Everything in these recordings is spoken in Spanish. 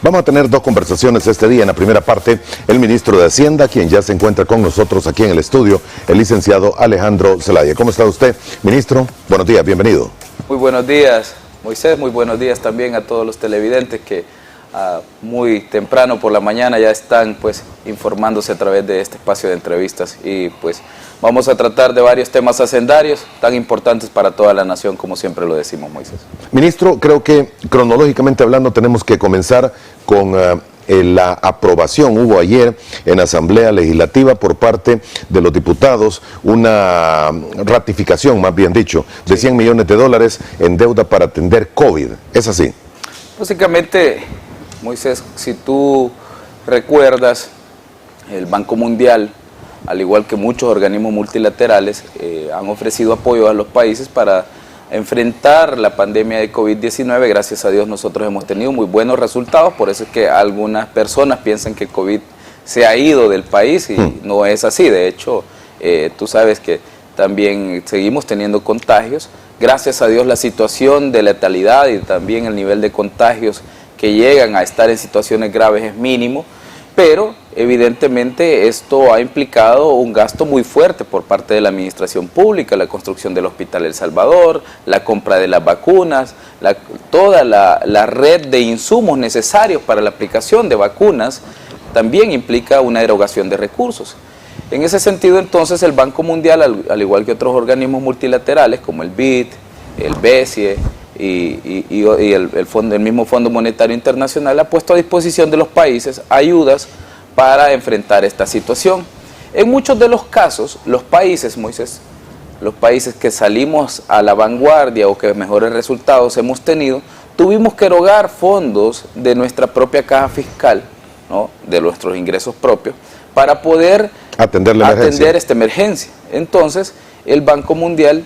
Vamos a tener dos conversaciones este día. En la primera parte, el ministro de Hacienda, quien ya se encuentra con nosotros aquí en el estudio, el licenciado Alejandro Zelaya. ¿Cómo está usted, ministro? Buenos días, bienvenido. Muy buenos días, Moisés. Muy buenos días también a todos los televidentes que muy temprano por la mañana ya están pues informándose a través de este espacio de entrevistas, y pues vamos a tratar de varios temas hacendarios tan importantes para toda la nación, como siempre lo decimos, Moisés. Ministro, creo que cronológicamente hablando tenemos que comenzar con la aprobación. Hubo ayer en Asamblea Legislativa por parte de los diputados una ratificación, más bien dicho, de 100 millones de dólares en deuda para atender COVID. ¿Es así? Básicamente, Moisés, si tú recuerdas, el Banco Mundial, al igual que muchos organismos multilaterales, han ofrecido apoyo a los países para enfrentar la pandemia de COVID-19. Gracias a Dios nosotros hemos tenido muy buenos resultados, por eso es que algunas personas piensan que COVID se ha ido del país y no es así. De hecho, tú sabes que también seguimos teniendo contagios. Gracias a Dios la situación de letalidad y también el nivel de contagios que llegan a estar en situaciones graves es mínimo, pero evidentemente esto ha implicado un gasto muy fuerte por parte de la administración pública, la construcción del Hospital El Salvador, la compra de las vacunas, toda la red de insumos necesarios para la aplicación de vacunas también implica una erogación de recursos. En ese sentido, entonces, el Banco Mundial, al igual que otros organismos multilaterales como el BID, el BESIE y el mismo Fondo Monetario Internacional, ha puesto a disposición de los países ayudas para enfrentar esta situación. En muchos de los casos, los países, Moisés, los países que salimos a la vanguardia o que mejores resultados hemos tenido, tuvimos que erogar fondos de nuestra propia caja fiscal, ¿no?, de nuestros ingresos propios, para poder atender esta emergencia. Entonces, el Banco Mundial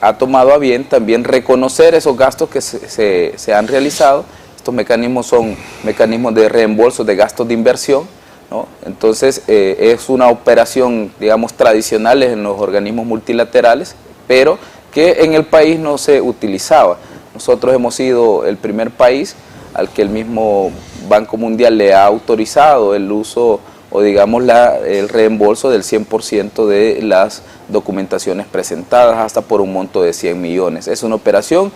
ha tomado a bien también reconocer esos gastos que se han realizado. Estos mecanismos son mecanismos de reembolso de gastos de inversión, ¿no? Entonces, es una operación, digamos, tradicional en los organismos multilaterales, pero que en el país no se utilizaba. Nosotros hemos sido el primer país al que el mismo Banco Mundial le ha autorizado el uso o digamos el reembolso del 100% de las documentaciones presentadas hasta por un monto de 100 millones. Es una operación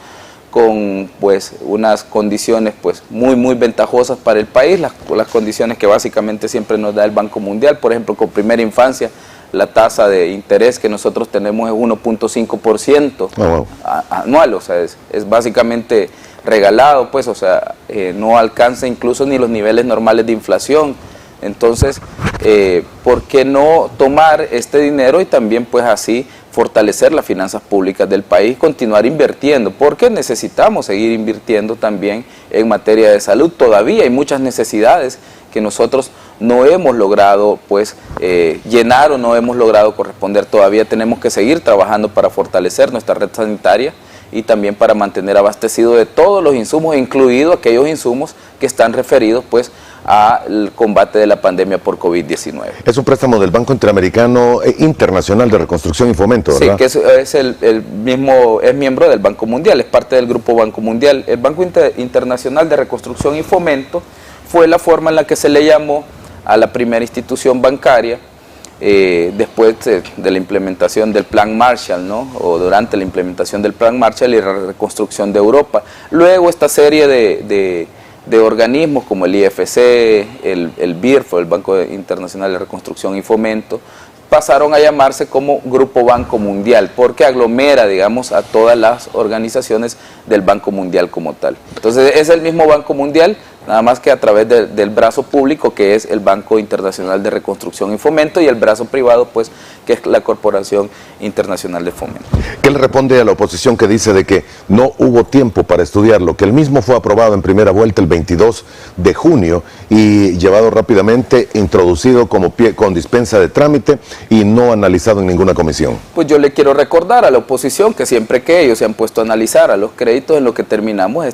con pues unas condiciones pues muy ventajosas para el país, las condiciones que básicamente siempre nos da el Banco Mundial. Por ejemplo, con primera infancia, la tasa de interés que nosotros tenemos es 1.5% anual, o sea, es básicamente regalado, pues, o sea, no alcanza incluso ni los niveles normales de inflación. Entonces, ¿por qué no tomar este dinero y también pues así fortalecer las finanzas públicas del país, continuar invirtiendo? Porque necesitamos seguir invirtiendo también en materia de salud. Todavía hay muchas necesidades que nosotros no hemos logrado pues llenar o no hemos logrado corresponder. Todavía tenemos que seguir trabajando para fortalecer nuestra red sanitaria y también para mantener abastecido de todos los insumos, incluidos aquellos insumos que están referidos pues al combate de la pandemia por COVID-19. Es un préstamo del Banco Interamericano Internacional de Reconstrucción y Fomento, ¿verdad? Sí, que es miembro del Banco Mundial, es parte del Grupo Banco Mundial. El Banco Internacional de Reconstrucción y Fomento fue la forma en la que se le llamó a la primera institución bancaria después de la implementación del Plan Marshall, ¿no?, o durante la implementación del Plan Marshall y la reconstrucción de Europa. Luego esta serie de organismos como el IFC, el BIRFO, el Banco Internacional de Reconstrucción y Fomento, pasaron a llamarse como Grupo Banco Mundial, porque aglomera, digamos, a todas las organizaciones del Banco Mundial como tal. Entonces es el mismo Banco Mundial, nada más que a través del brazo público, que es el Banco Internacional de Reconstrucción y Fomento, y el brazo privado, pues, que es la Corporación Internacional de Fomento. ¿Qué le responde a la oposición que dice de que no hubo tiempo para estudiarlo, que el mismo fue aprobado en primera vuelta el 22 de junio y llevado rápidamente, introducido con dispensa de trámite y no analizado en ninguna comisión? Pues yo le quiero recordar a la oposición que siempre que ellos se han puesto a analizar a los créditos, en lo que terminamos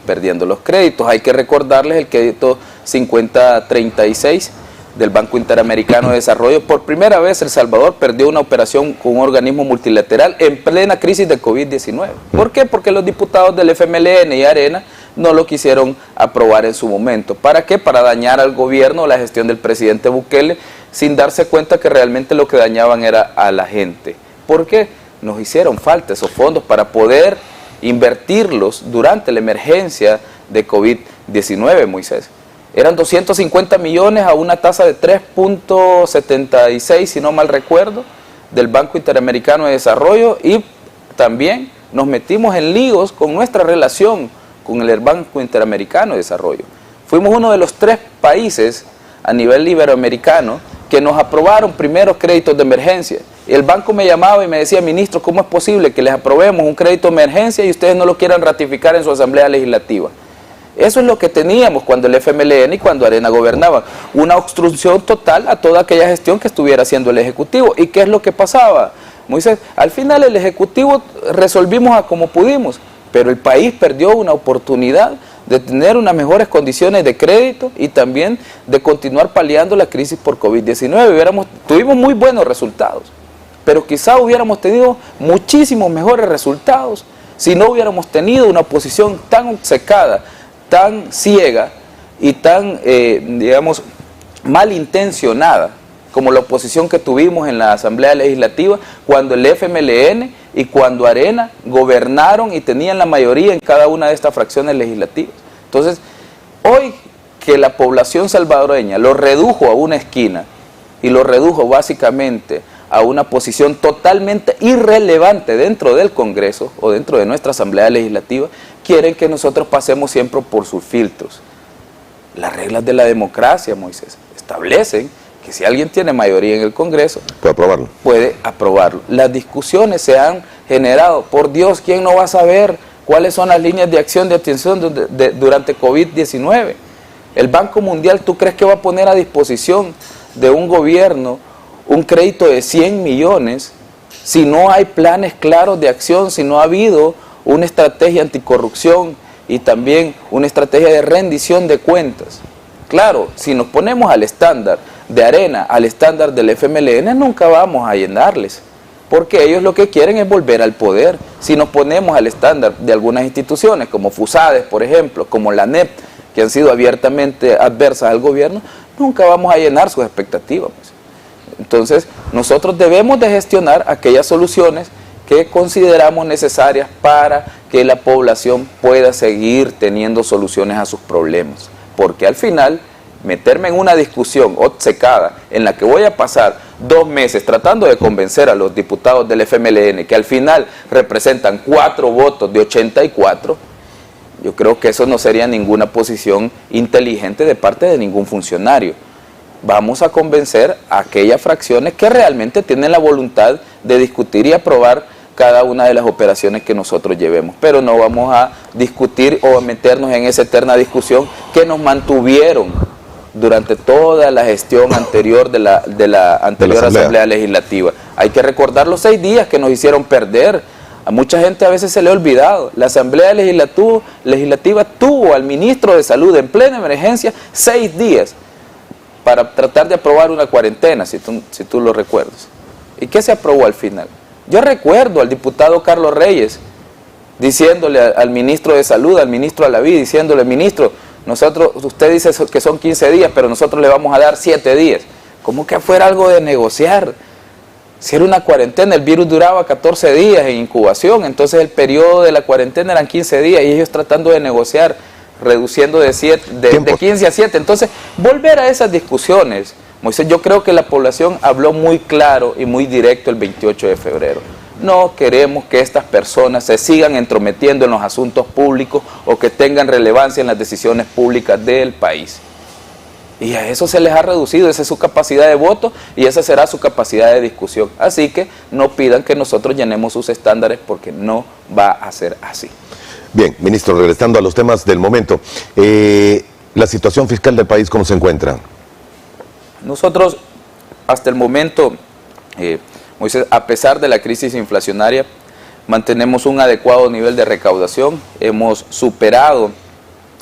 perdiendo los créditos. Hay que recordarles el crédito 5036 del Banco Interamericano de Desarrollo. Por primera vez El Salvador perdió una operación con un organismo multilateral en plena crisis de COVID-19. ¿Por qué? Porque los diputados del FMLN y Arena no lo quisieron aprobar en su momento. ¿Para qué? Para dañar al gobierno, la gestión del presidente Bukele, sin darse cuenta que realmente lo que dañaban era a la gente. ¿Por qué? Nos hicieron falta esos fondos para poder invertirlos durante la emergencia de COVID-19, Moisés. Eran 250 millones a una tasa de 3.76, si no mal recuerdo, del Banco Interamericano de Desarrollo, y también nos metimos en líos con nuestra relación con el Banco Interamericano de Desarrollo. Fuimos uno de los 3 países a nivel iberoamericano que nos aprobaron primeros créditos de emergencia. Y el banco me llamaba y me decía: ministro, ¿cómo es posible que les aprobemos un crédito de emergencia y ustedes no lo quieran ratificar en su asamblea legislativa? Eso es lo que teníamos cuando el FMLN y cuando Arena gobernaban, una obstrucción total a toda aquella gestión que estuviera haciendo el Ejecutivo. ¿Y qué es lo que pasaba, Moisés? Al final el Ejecutivo resolvimos a como pudimos, pero el país perdió una oportunidad de tener unas mejores condiciones de crédito y también de continuar paliando la crisis por COVID-19. Tuvimos muy buenos resultados, pero quizá hubiéramos tenido muchísimos mejores resultados si no hubiéramos tenido una oposición tan obcecada, tan ciega y tan, digamos, malintencionada como la oposición que tuvimos en la Asamblea Legislativa cuando el FMLN y cuando Arena gobernaron y tenían la mayoría en cada una de estas fracciones legislativas. Entonces, hoy que la población salvadoreña lo redujo a una esquina y lo redujo básicamente a una posición totalmente irrelevante dentro del Congreso o dentro de nuestra Asamblea Legislativa, quieren que nosotros pasemos siempre por sus filtros. Las reglas de la democracia, Moisés, establecen que si alguien tiene mayoría en el Congreso, puede aprobarlo. Las discusiones se han generado. Por Dios, ¿quién no va a saber cuáles son las líneas de acción de atención durante COVID-19? El Banco Mundial, ¿tú crees que va a poner a disposición de un gobierno un crédito de 100 millones si no hay planes claros de acción, si no ha habido una estrategia anticorrupción y también una estrategia de rendición de cuentas? Claro, si nos ponemos al estándar de Arena, al estándar del FMLN, nunca vamos a llenarles, porque ellos lo que quieren es volver al poder. Si nos ponemos al estándar de algunas instituciones, como FUSADES, por ejemplo, como la ANEP, que han sido abiertamente adversas al gobierno, nunca vamos a llenar sus expectativas. Entonces, nosotros debemos de gestionar aquellas soluciones que consideramos necesarias para que la población pueda seguir teniendo soluciones a sus problemas. Porque al final, meterme en una discusión obcecada en la que voy a pasar 2 meses tratando de convencer a los diputados del FMLN, que al final representan 4 votos de 84, yo creo que eso no sería ninguna posición inteligente de parte de ningún funcionario. Vamos a convencer a aquellas fracciones que realmente tienen la voluntad de discutir y aprobar cada una de las operaciones que nosotros llevemos, pero no vamos a discutir o a meternos en esa eterna discusión que nos mantuvieron durante toda la gestión anterior de la anterior Asamblea Legislativa. Hay que recordar los 6 días que nos hicieron perder. A mucha gente a veces se le ha olvidado. La Asamblea Legislativa tuvo al ministro de Salud en plena emergencia 6 días para tratar de aprobar una cuarentena, si tú lo recuerdas. ¿Y qué se aprobó al final? Yo recuerdo al diputado Carlos Reyes diciéndole al ministro de Salud, al ministro Alaví, diciéndole: ministro, usted dice que son 15 días, pero nosotros le vamos a dar 7 días. ¿Cómo que fuera algo de negociar? Si era una cuarentena, el virus duraba 14 días en incubación, entonces el periodo de la cuarentena eran 15 días y ellos tratando de negociar, reduciendo de 15 a 7. Entonces, volver a esas discusiones, Moisés, yo creo que la población habló muy claro y muy directo el 28 de febrero. No queremos que estas personas se sigan entrometiendo en los asuntos públicos o que tengan relevancia en las decisiones públicas del país. Y a eso se les ha reducido, esa es su capacidad de voto y esa será su capacidad de discusión. Así que no pidan que nosotros llenemos sus estándares, porque no va a ser así. Bien, ministro, regresando a los temas del momento, la situación fiscal del país, ¿cómo se encuentra? Nosotros, hasta el momento, Moisés, a pesar de la crisis inflacionaria, mantenemos un adecuado nivel de recaudación. Hemos superado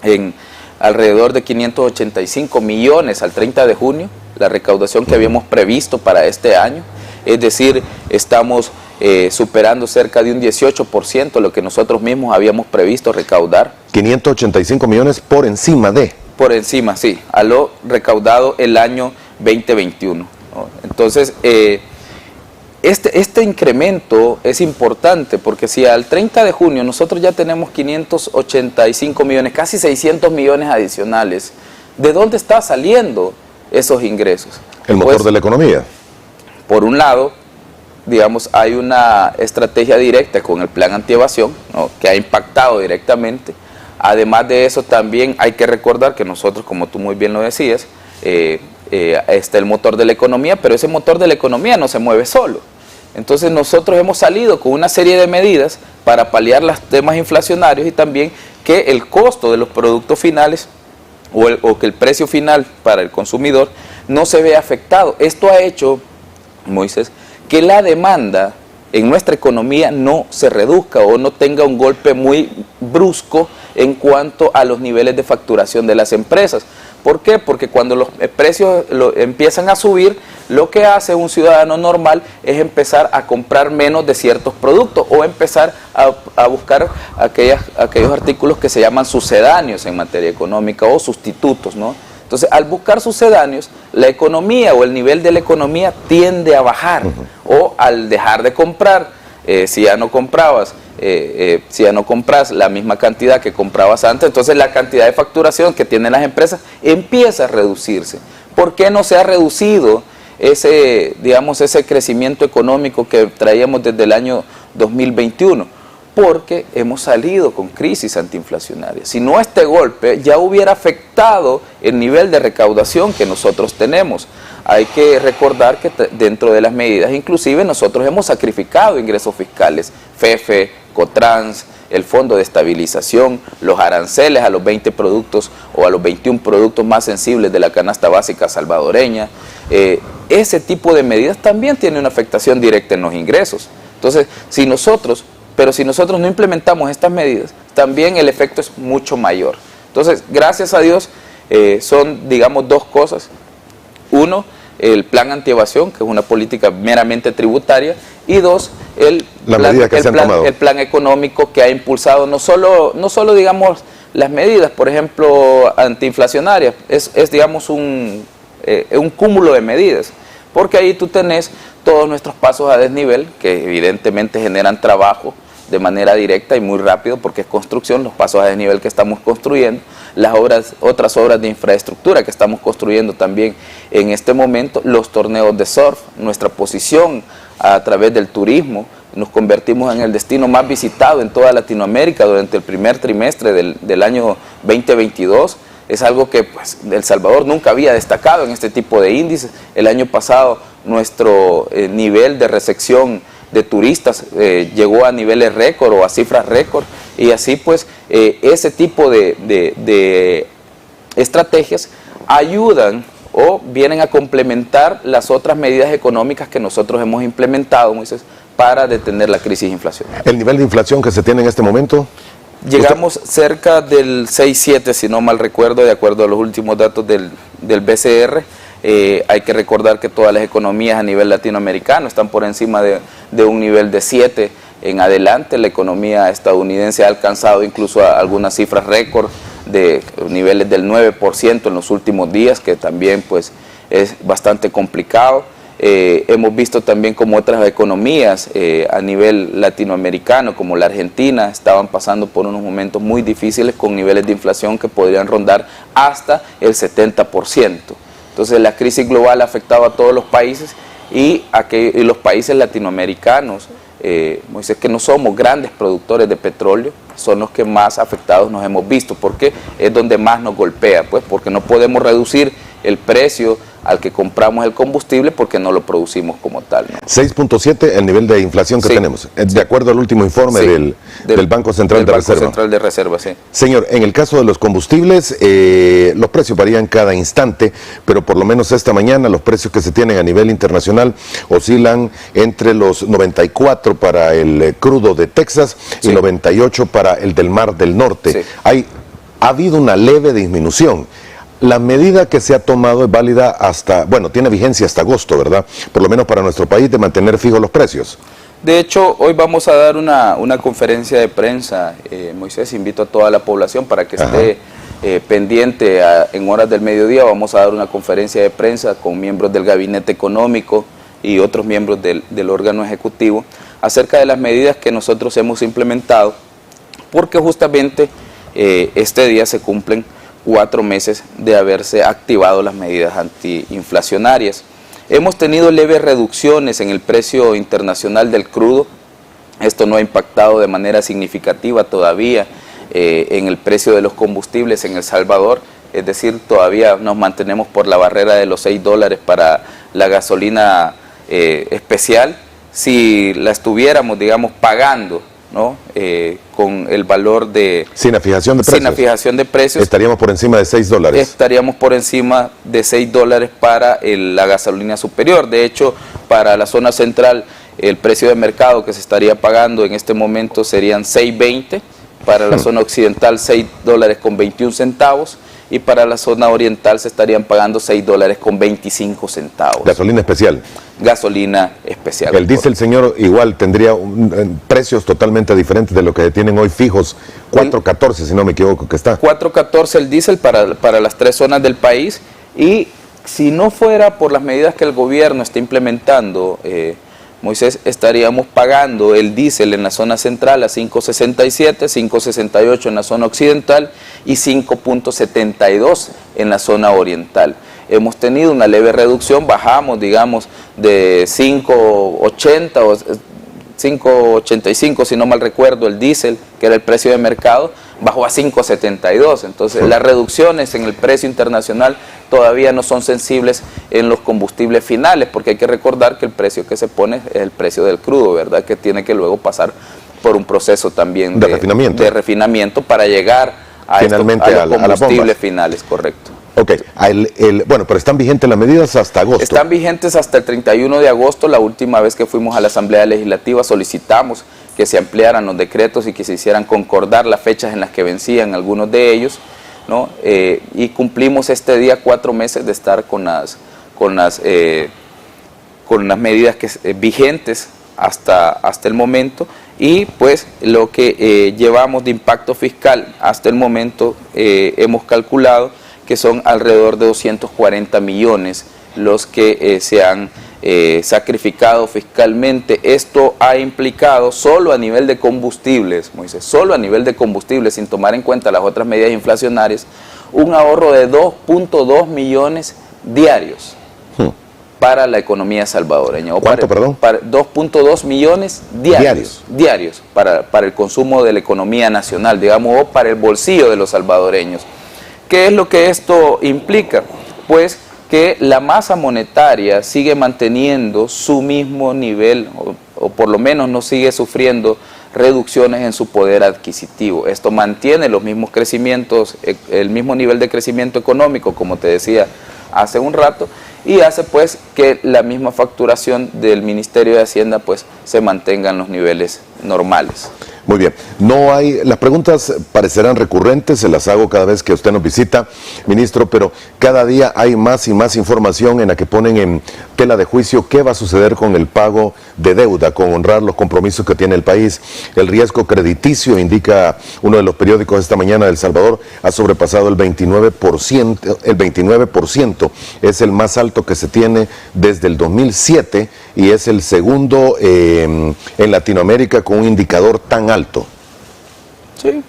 en alrededor de 585 millones al 30 de junio la recaudación que habíamos previsto para este año. Es decir, estamos superando cerca de un 18% lo que nosotros mismos habíamos previsto recaudar. 585 millones por encima de... Por encima, sí, a lo recaudado el año 2021, ¿no? Entonces, este incremento es importante porque si al 30 de junio nosotros ya tenemos 585 millones, casi 600 millones adicionales, ¿de dónde está saliendo esos ingresos? El motor de la economía. Por un lado, digamos, hay una estrategia directa con el plan antievasión, ¿no?, que ha impactado directamente. Además de eso, también hay que recordar que nosotros, como tú muy bien lo decías, está el motor de la economía, pero ese motor de la economía no se mueve solo. Entonces nosotros hemos salido con una serie de medidas para paliar los temas inflacionarios y también que el costo de los productos finales o que el precio final para el consumidor no se vea afectado. Esto ha hecho, Moisés, que la demanda en nuestra economía no se reduzca o no tenga un golpe muy brusco en cuanto a los niveles de facturación de las empresas. ¿Por qué? Porque cuando los precios empiezan a subir, lo que hace un ciudadano normal es empezar a comprar menos de ciertos productos o empezar a buscar aquellos artículos que se llaman sucedáneos en materia económica o sustitutos, ¿no? Entonces, al buscar sucedáneos, la economía o el nivel de la economía tiende a bajar, o al dejar de comprar, si ya no compras la misma cantidad que comprabas antes, entonces la cantidad de facturación que tienen las empresas empieza a reducirse. ¿Por qué no se ha reducido ese crecimiento económico que traíamos desde el año 2021? Porque hemos salido con crisis antiinflacionaria. Si no, este golpe ya hubiera afectado el nivel de recaudación que nosotros tenemos. Hay que recordar que dentro de las medidas, inclusive nosotros hemos sacrificado ingresos fiscales, FEFE, Cotrans, el Fondo de Estabilización, los aranceles a los 20 productos o a los 21 productos más sensibles de la canasta básica salvadoreña. Ese tipo de medidas también tiene una afectación directa en los ingresos. Entonces, si nosotros no implementamos estas medidas, también el efecto es mucho mayor. Entonces, gracias a Dios, son, digamos, dos cosas. Uno, el plan antievasión, que es una política meramente tributaria, y dos, el plan económico que ha impulsado no solo digamos, las medidas, por ejemplo, antiinflacionarias, es digamos, un cúmulo de medidas, porque ahí tú tenés todos nuestros pasos a desnivel, que evidentemente generan trabajo de manera directa y muy rápido, porque es construcción, los pasos a desnivel que estamos construyendo, otras obras de infraestructura que estamos construyendo también en este momento, los torneos de surf, nuestra posición a través del turismo, nos convertimos en el destino más visitado en toda Latinoamérica durante el primer trimestre del año 2022, es algo que pues, El Salvador nunca había destacado en este tipo de índices. El año pasado nuestro nivel de recepción de turistas llegó a niveles récord o a cifras récord, y así pues ese tipo de estrategias ayudan o vienen a complementar las otras medidas económicas que nosotros hemos implementado, Moisés, para detener la crisis inflacionaria. ¿El nivel de inflación que se tiene en este momento? Llegamos cerca del 6,7, si no mal recuerdo, de acuerdo a los últimos datos del BCR. Hay que recordar que todas las economías a nivel latinoamericano están por encima de un nivel de 7 en adelante. La economía estadounidense ha alcanzado incluso algunas cifras récord de niveles del 9% en los últimos días, que también pues es bastante complicado. Hemos visto también como otras economías a nivel latinoamericano, como la Argentina, estaban pasando por unos momentos muy difíciles con niveles de inflación que podrían rondar hasta el 70%. Entonces la crisis global ha afectado a todos los países y los países latinoamericanos, Moisés, que no somos grandes productores de petróleo, son los que más afectados nos hemos visto, porque es donde más nos golpea, pues porque no podemos reducir el precio al que compramos el combustible porque no lo producimos como tal, ¿no? 6.7 el nivel de inflación que tenemos, de acuerdo al último informe del Banco Central de Reserva. Banco Central de Reserva, sí. Señor, en el caso de los combustibles, los precios varían cada instante, pero por lo menos esta mañana los precios que se tienen a nivel internacional oscilan entre los 94 para el crudo de Texas y 98 para el del Mar del Norte. Sí. Ha habido una leve disminución. La medida que se ha tomado es válida hasta, bueno, tiene vigencia hasta agosto, ¿verdad? Por lo menos para nuestro país, de mantener fijos los precios. De hecho, hoy vamos a dar una conferencia de prensa. Moisés, invito a toda la población para que esté pendiente en horas del mediodía. Vamos a dar una conferencia de prensa con miembros del Gabinete Económico y otros miembros del órgano ejecutivo acerca de las medidas que nosotros hemos implementado, porque justamente este día se cumplen 4 meses de haberse activado las medidas antiinflacionarias. Hemos tenido leves reducciones en el precio internacional del crudo. Esto no ha impactado de manera significativa todavía en el precio de los combustibles en El Salvador. Es decir, todavía nos mantenemos por la barrera de los $6 para la gasolina especial. Si la estuviéramos, digamos, pagando, ¿no? Con el valor de... Sin la fijación de precios. Sin la fijación de precios. Estaríamos por encima de $6. Estaríamos por encima de $6 para la gasolina superior. De hecho, para la zona central, el precio de mercado que se estaría pagando en este momento serían $6.20. Para la zona occidental, $6.21. Y para la zona oriental se estarían pagando $6.25. Gasolina especial. Gasolina especial. El diésel, señor, igual tendría precios totalmente diferentes de lo que tienen hoy fijos, 4.14 si no me equivoco que está. 4.14 el diésel para las 3 zonas del país, y si no fuera por las medidas que el gobierno está implementando, Moisés, estaríamos pagando el diésel en la zona central a 5.67, 5.68 en la zona occidental y 5.72 en la zona oriental. Hemos tenido una leve reducción, bajamos, digamos, de 5.80 o 5.85, si no mal recuerdo, el diésel, que era el precio de mercado, bajó a 5.72. Entonces, las reducciones en el precio internacional todavía no son sensibles en los combustibles finales, porque hay que recordar que el precio que se pone es el precio del crudo, ¿verdad? Que tiene que luego pasar por un proceso también de refinamiento para llegar a los combustibles finales, correcto. Ok, bueno, pero están vigentes las medidas hasta agosto. Están vigentes hasta el 31 de agosto. La última vez que fuimos a la Asamblea Legislativa solicitamos que se ampliaran los decretos y que se hicieran concordar las fechas en las que vencían algunos de ellos, ¿no? Y cumplimos este día 4 meses de estar con las medidas vigentes hasta el momento, y pues lo que llevamos de impacto fiscal hasta el momento hemos calculado que son alrededor de 240 millones los que se han sacrificado fiscalmente. Esto ha implicado solo a nivel de combustibles, Moisés, solo a nivel de combustibles, sin tomar en cuenta las otras medidas inflacionarias, un ahorro de 2.2 millones diarios para la economía salvadoreña. ¿Cuánto, perdón? 2.2 millones diarios para el consumo de la economía nacional, digamos, o para el bolsillo de los salvadoreños. ¿Qué es lo que esto implica? Pues que la masa monetaria sigue manteniendo su mismo nivel, o por lo menos no sigue sufriendo reducciones en su poder adquisitivo. Esto mantiene los mismos crecimientos, el mismo nivel de crecimiento económico, como te decía hace un rato, y hace pues que la misma facturación del Ministerio de Hacienda pues se mantenga en los niveles normales. Muy bien, las preguntas parecerán recurrentes, se las hago cada vez que usted nos visita, ministro, pero cada día hay más y más información en la que ponen en tela de juicio qué va a suceder con el pago de deuda, con honrar los compromisos que tiene el país. El riesgo crediticio, indica uno de los periódicos esta mañana de El Salvador, ha sobrepasado el 29%, es el más alto que se tiene desde el 2007 y es el segundo en Latinoamérica con un indicador tan alto. Sí.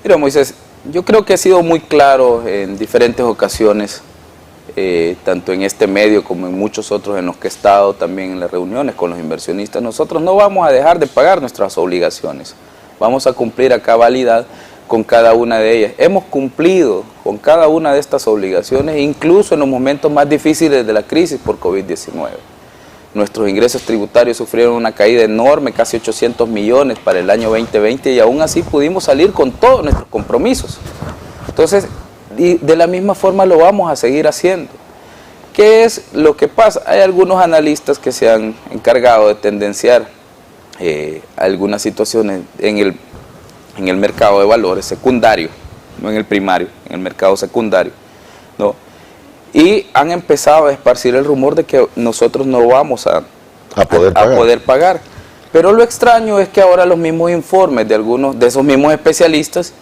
Mira, Moisés, yo creo que he sido muy claro en diferentes ocasiones, tanto en este medio como en muchos otros en los que he estado, también en las reuniones con los inversionistas. Nosotros no vamos a dejar de pagar nuestras obligaciones, vamos a cumplir a cabalidad con cada una de ellas. Hemos cumplido con cada una de estas obligaciones, incluso en los momentos más difíciles de la crisis por COVID-19. Nuestros ingresos tributarios sufrieron una caída enorme, casi 800 millones para el año 2020, y aún así pudimos salir con todos nuestros compromisos. Entonces, y de la misma forma lo vamos a seguir haciendo. ¿Qué es lo que pasa? Hay algunos analistas que se han encargado de tendenciar algunas situaciones en el mercado de valores secundario, no en el primario, en el mercado secundario, ¿no? Y han empezado a esparcir el rumor de que nosotros no vamos a a poder pagar. Pero lo extraño es que ahora los mismos informes de algunos de esos mismos especialistas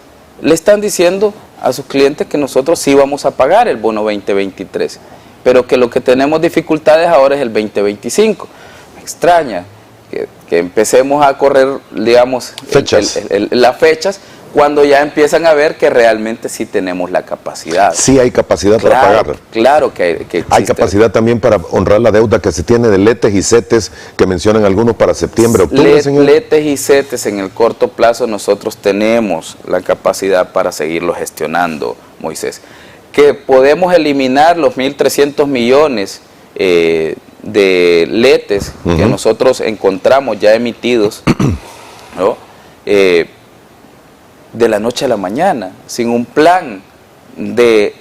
le están diciendo a sus clientes que nosotros sí vamos a pagar el bono 2023, pero que lo que tenemos dificultades ahora es el 2025. Me extraña que empecemos a correr, digamos, las fechas, cuando ya empiezan a ver que realmente sí tenemos la capacidad. Sí hay capacidad para pagar. Claro que existe. Hay capacidad también para honrar la deuda que se tiene de letes y setes que mencionan algunos para septiembre, octubre, señor. Letes y setes en el corto plazo nosotros tenemos la capacidad para seguirlo gestionando, Moisés. Que podemos eliminar los 1.300 millones de letes que nosotros encontramos ya emitidos, ¿no? De la noche a la mañana, sin un plan de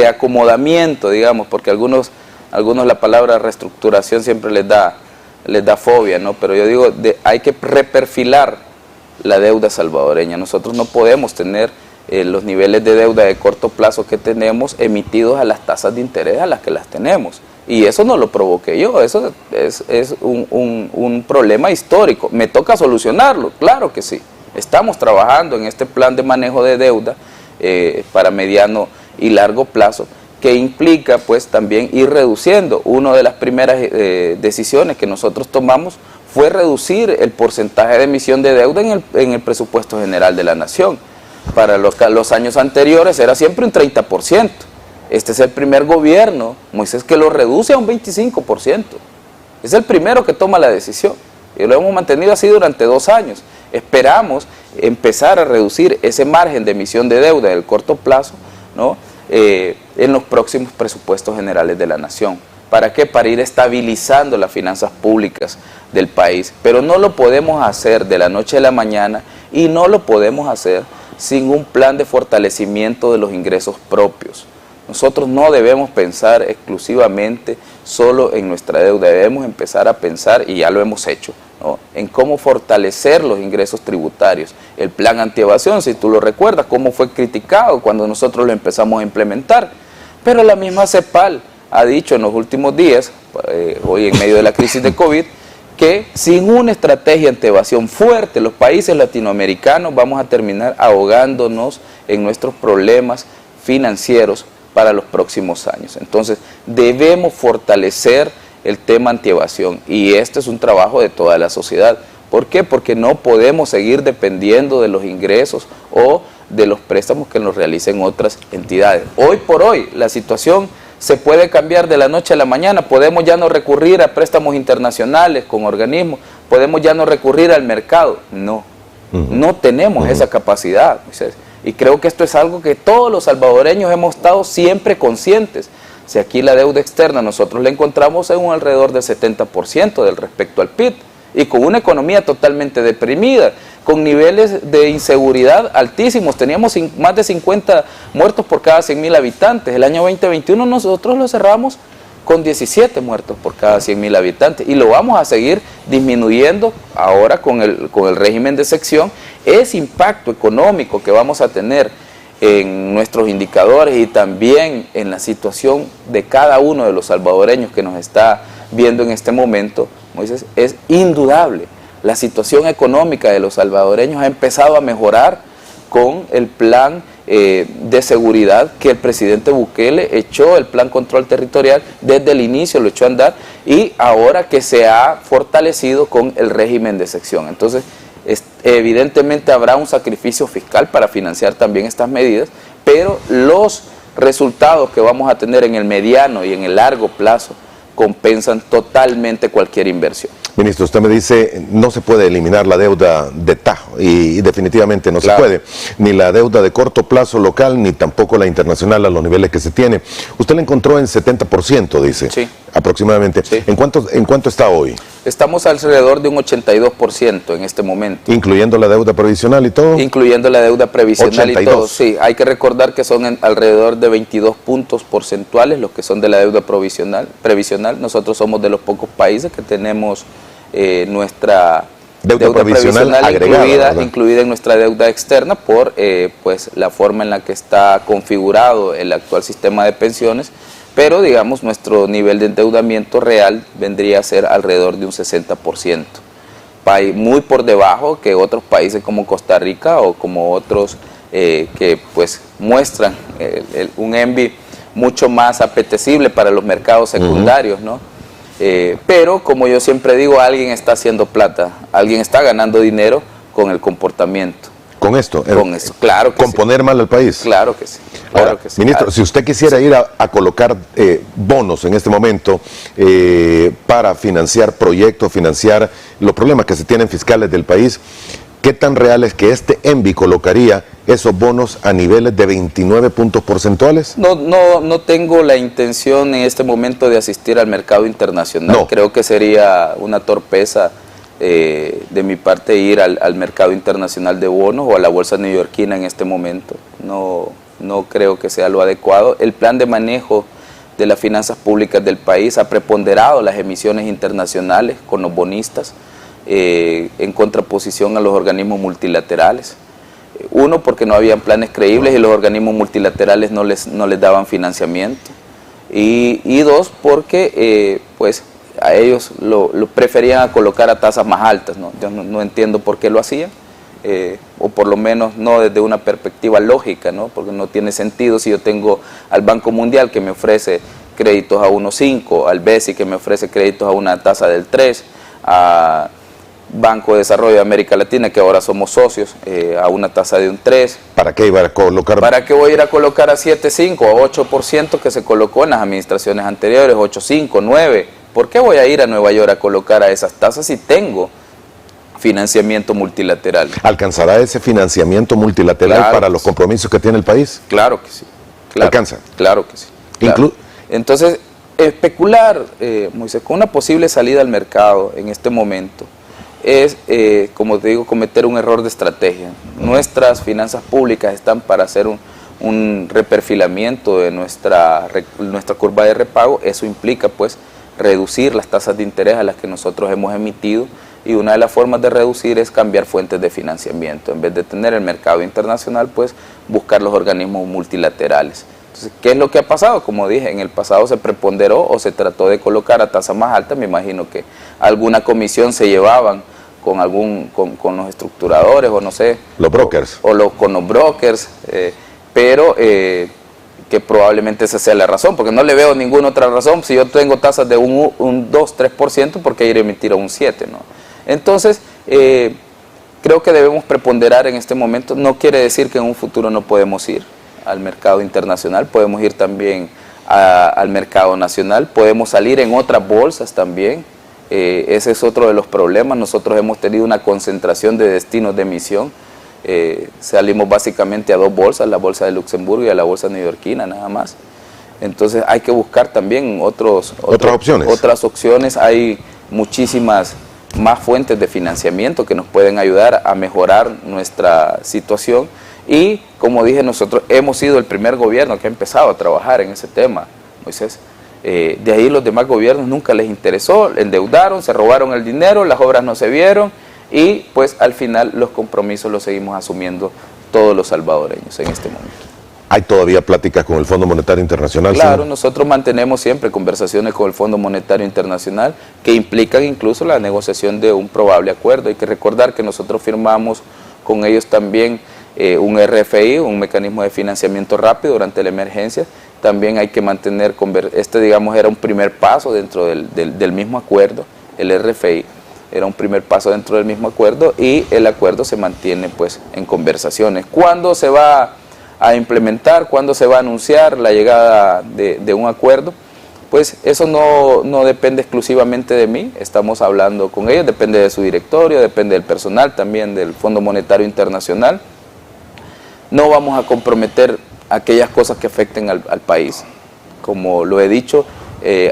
acomodamiento, digamos, porque algunos la palabra reestructuración siempre les da fobia, ¿no? Pero yo digo, hay que reperfilar la deuda salvadoreña. Nosotros no podemos tener los niveles de deuda de corto plazo que tenemos emitidos a las tasas de interés a las que las tenemos. Y eso no lo provoqué yo, eso es un problema histórico. ¿Me toca solucionarlo? Claro que sí. Estamos trabajando en este plan de manejo de deuda para mediano y largo plazo, que implica pues también ir reduciendo. Una de las primeras decisiones que nosotros tomamos fue reducir el porcentaje de emisión de deuda en el presupuesto general de la Nación. Para los años anteriores era siempre un 30%. Este es el primer gobierno, Moisés, que lo reduce a un 25%. Es el primero que toma la decisión. Y lo hemos mantenido así durante 2 años. Esperamos empezar a reducir ese margen de emisión de deuda del corto plazo, ¿no? En los próximos presupuestos generales de la Nación. ¿Para qué? Para ir estabilizando las finanzas públicas del país. Pero no lo podemos hacer de la noche a la mañana y no lo podemos hacer sin un plan de fortalecimiento de los ingresos propios. Nosotros no debemos pensar exclusivamente solo en nuestra deuda, debemos empezar a pensar, y ya lo hemos hecho, ¿no?, en cómo fortalecer los ingresos tributarios. El plan antievasión, si tú lo recuerdas, cómo fue criticado cuando nosotros lo empezamos a implementar. Pero la misma CEPAL ha dicho en los últimos días, hoy en medio de la crisis de COVID, que sin una estrategia antievasión fuerte, los países latinoamericanos vamos a terminar ahogándonos en nuestros problemas financieros para los próximos años. Entonces, debemos fortalecer el tema antievasión, y este es un trabajo de toda la sociedad. ¿Por qué? Porque no podemos seguir dependiendo de los ingresos o de los préstamos que nos realicen otras entidades. Hoy por hoy, la situación se puede cambiar de la noche a la mañana. Podemos ya no recurrir a préstamos internacionales con organismos, podemos ya no recurrir al mercado. No, no tenemos esa capacidad, Moisés. Y creo que esto es algo que todos los salvadoreños hemos estado siempre conscientes. Si aquí la deuda externa nosotros la encontramos en un alrededor del 70% del respecto al PIB, y con una economía totalmente deprimida, con niveles de inseguridad altísimos. Teníamos más de 50 muertos por cada 100.000 habitantes. El año 2021 nosotros lo cerramos con 17 muertos por cada 100.000 habitantes, y lo vamos a seguir disminuyendo ahora con el régimen de sección. Ese impacto económico que vamos a tener en nuestros indicadores y también en la situación de cada uno de los salvadoreños que nos está viendo en este momento, Moisés, es indudable. La situación económica de los salvadoreños ha empezado a mejorar con el plan de seguridad que el presidente Bukele echó, el plan control territorial, desde el inicio lo echó a andar, y ahora que se ha fortalecido con el régimen de sección. Entonces, evidentemente habrá un sacrificio fiscal para financiar también estas medidas, pero los resultados que vamos a tener en el mediano y en el largo plazo compensan totalmente cualquier inversión. Ministro, usted me dice, no se puede eliminar la deuda de tajo, y definitivamente no se puede, ni la deuda de corto plazo local, ni tampoco la internacional a los niveles que se tiene. Usted la encontró en 70%, dice, sí, aproximadamente. Sí. ¿En cuánto está hoy? Estamos alrededor de un 82% en este momento. ¿Incluyendo la deuda previsional y todo? Incluyendo la deuda previsional 82. Y todo, sí. Hay que recordar que son alrededor de 22 puntos porcentuales los que son de la deuda previsional. Nosotros somos de los pocos países que tenemos nuestra deuda previsional agregada, incluida en nuestra deuda externa por pues la forma en la que está configurado el actual sistema de pensiones, pero digamos nuestro nivel de endeudamiento real vendría a ser alrededor de un 60%. Muy por debajo que otros países como Costa Rica o como otros que pues muestran un ENVI mucho más apetecible para los mercados secundarios, ¿no? Pero como yo siempre digo, alguien está haciendo plata, alguien está ganando dinero con el comportamiento. ¿Con esto? Con eso, claro que sí. ¿Con poner mal al país? Claro que sí. Claro Ahora, que sí. ministro, si usted quisiera ir a colocar bonos en este momento para financiar proyectos, financiar los problemas que se tienen fiscales del país, ¿qué tan real es que este ENVI colocaría esos bonos a niveles de 29 puntos porcentuales? No tengo la intención en este momento de asistir al mercado internacional. No. Creo que sería una torpeza de mi parte ir al mercado internacional de bonos o a la bolsa neoyorquina en este momento. No creo que sea lo adecuado. El plan de manejo de las finanzas públicas del país ha preponderado las emisiones internacionales con los bonistas en contraposición a los organismos multilaterales. Uno, porque no habían planes creíbles y los organismos multilaterales no les daban financiamiento. Y dos, porque pues a ellos lo preferían colocar a tasas más altas, ¿no? Yo no entiendo por qué lo hacían, o por lo menos no desde una perspectiva lógica, ¿no? Porque no tiene sentido si yo tengo al Banco Mundial que me ofrece créditos a 1.5, al BESI que me ofrece créditos a una tasa del 3, a Banco de Desarrollo de América Latina, que ahora somos socios, a una tasa de un 3. ¿Para qué iba a colocar? ¿Para qué voy a ir a colocar a 7.5 o 8% que se colocó en las administraciones anteriores, 8.5, 9? ¿Por qué voy a ir a Nueva York a colocar a esas tasas si tengo financiamiento multilateral? ¿Alcanzará ese financiamiento multilateral para los compromisos que tiene el país? Claro que sí. Claro, ¿Alcanza? Claro que sí. Claro. Entonces, especular, Moisés, con una posible salida al mercado en este momento es, como te digo, cometer un error de estrategia. Nuestras finanzas públicas están para hacer un reperfilamiento de nuestra curva de repago. Eso implica, pues, reducir las tasas de interés a las que nosotros hemos emitido, y una de las formas de reducir es cambiar fuentes de financiamiento. En vez de tener el mercado internacional, pues buscar los organismos multilaterales. Entonces, ¿qué es lo que ha pasado? Como dije, en el pasado se preponderó o se trató de colocar a tasas más altas. Me imagino que alguna comisión se llevaban con los estructuradores, o no sé. Los brokers. Con los brokers, pero que probablemente esa sea la razón, porque no le veo ninguna otra razón. Si yo tengo tasas de un 2, 3%, ¿por qué ir a emitir a un 7%? ¿No? Entonces, creo que debemos preponderar en este momento. No quiere decir que en un futuro no podemos ir al mercado internacional, podemos ir también al mercado nacional, podemos salir en otras bolsas también. Ese es otro de los problemas. Nosotros hemos tenido una concentración de destinos de emisión. Salimos básicamente a dos bolsas, la bolsa de Luxemburgo y a la bolsa neoyorquina, nada más. Entonces hay que buscar también otras opciones. Hay muchísimas más fuentes de financiamiento que nos pueden ayudar a mejorar nuestra situación, y como dije, nosotros hemos sido el primer gobierno que ha empezado a trabajar en ese tema, Moisés. De ahí los demás gobiernos nunca les interesó, endeudaron, se robaron el dinero, las obras no se vieron, y pues al final los compromisos los seguimos asumiendo todos los salvadoreños en este momento. ¿Hay todavía pláticas con el Fondo Monetario Internacional? Claro, nosotros mantenemos siempre conversaciones con el Fondo Monetario Internacional que implican incluso la negociación de un probable acuerdo. Hay que recordar que nosotros firmamos con ellos también un RFI, un mecanismo de financiamiento rápido durante la emergencia. También hay que mantener, digamos, era un primer paso dentro del mismo acuerdo, el RFI. Era un primer paso dentro del mismo acuerdo, y el acuerdo se mantiene pues en conversaciones. ¿Cuándo se va a implementar? ¿Cuándo se va a anunciar la llegada de un acuerdo? Pues eso no depende exclusivamente de mí. Estamos hablando con ellos, depende de su directorio, depende del personal también del Fondo Monetario Internacional. No vamos a comprometer aquellas cosas que afecten al país. Como lo he dicho,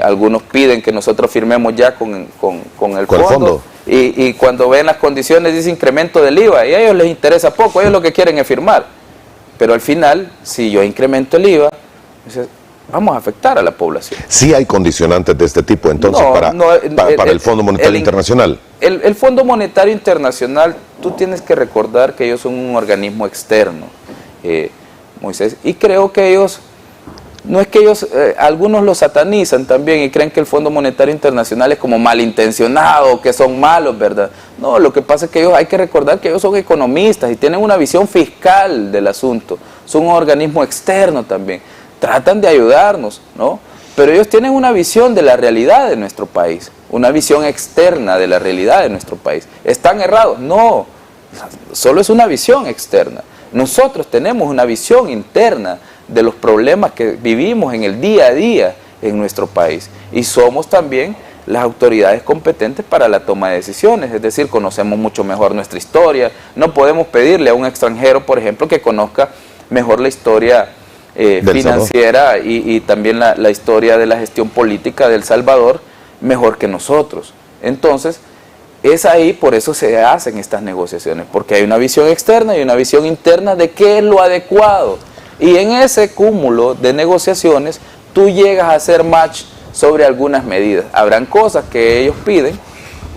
algunos piden que nosotros firmemos ya con el fondo. Y cuando ven las condiciones dice incremento del IVA, y a ellos les interesa poco, ellos lo que quieren es firmar. Pero al final, si yo incremento el IVA, vamos a afectar a la población. ¿Sí hay condicionantes de este tipo entonces para el Fondo Monetario Internacional? El Fondo Monetario Internacional, tú tienes que recordar que ellos son un organismo externo, Moisés, y creo que ellos no es que ellos, algunos lo satanizan también y creen que el Fondo Monetario Internacional es como malintencionado, que son malos, ¿verdad? No, lo que pasa es que ellos, hay que recordar que ellos son economistas y tienen una visión fiscal del asunto, son un organismo externo también, tratan de ayudarnos, ¿no? Pero ellos tienen una visión de la realidad de nuestro país, una visión externa de la realidad de nuestro país. ¿Están errados? No, solo es una visión externa. Nosotros tenemos una visión interna de los problemas que vivimos en el día a día en nuestro país y somos también las autoridades competentes para la toma de decisiones, es decir, conocemos mucho mejor nuestra historia. No podemos pedirle a un extranjero, por ejemplo, que conozca mejor la historia financiera y también la historia de la gestión política de El Salvador mejor que nosotros. Entonces, es ahí, por eso se hacen estas negociaciones, porque hay una visión externa y una visión interna de qué es lo adecuado. Y en ese cúmulo de negociaciones, tú llegas a hacer match sobre algunas medidas. Habrán cosas que ellos piden,